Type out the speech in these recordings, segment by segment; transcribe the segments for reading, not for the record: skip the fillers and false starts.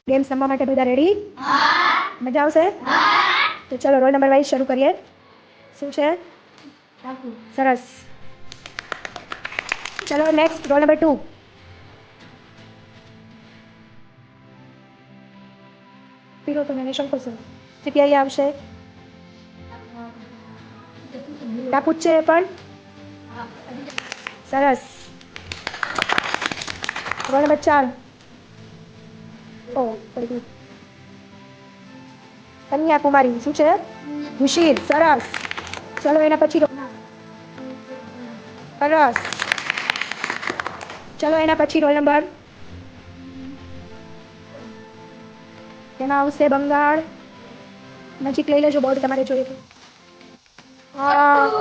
Games રમવા માટે બધા રેડી? મજા આવશે? તો ચલો રોલ નંબર વાઇઝ શરૂ કરીએ. શું છે? સરસ. ચલો નેક્સ્ટ રોલ નંબર 2. પીરો તો મેને શંકો સર જગ્યાએ આવશે. ટાપુ છે પણ સરસ. Roll number 4. ઓ કન્યાકુમારી. શું છે? હુશીર. સરસ. ચલો એના પછી સરસ. ચલો એના પછી રોલ નંબર તેમાં આવશે બંગાળ. નજીક લઈ લેજો બોર્ડ તમારે જોઈએ તો.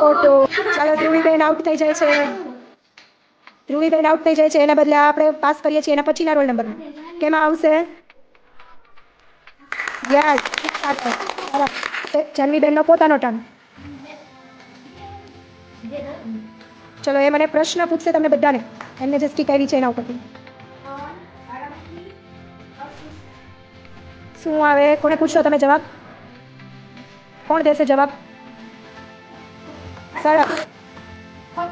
ખોટું. ચાલો ધ્રુવીબેન આઉટ થઈ જાય છે. ધ્રુવીબેન આઉટ થઈ જાય છે. એના બદલે આપણે પાસ કરીએ છીએ એના પછીના રોલ નંબર. કેમાં આવશે? યસ. જન્વીબેનનો પોતાનો ટર્ન. ચલો એ મને પ્રશ્ન પૂછશે તમને બધાને. એમને જે સ્ટીક આવી છે એના ઉપરથી. શું આવે? કોને પૂછશો તમે જવાબ? કોણ દેશે જવાબ? સરસ.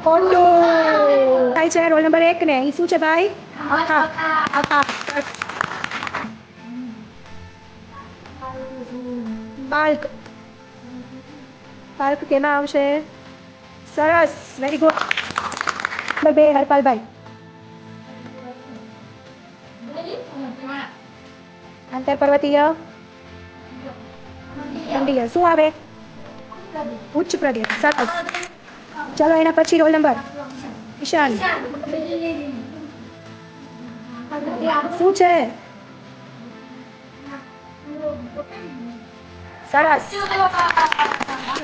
ખોટું. થાય છે રોલ નંબર 1 ને. એ શું છે ભાઈ? બાલ્ક. બાલ્ક કેમાં આવશે? સરસ. Very good. નંબર 2 હરપાલભાઈ. આંતરપર્વતીય ખંડીય. શું આવે? ઉચ્ચ પ્રદેશ. સરસ. ચલો એના પછી રોલ નંબર ઈશાન. શું છે? સરસ.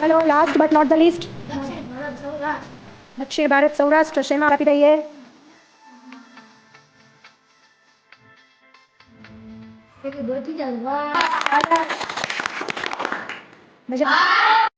ચલો last but not the least. દક્ષિણ ભારત સૌરાષ્ટ્ર. શેમાં આપી દઈએ? મજા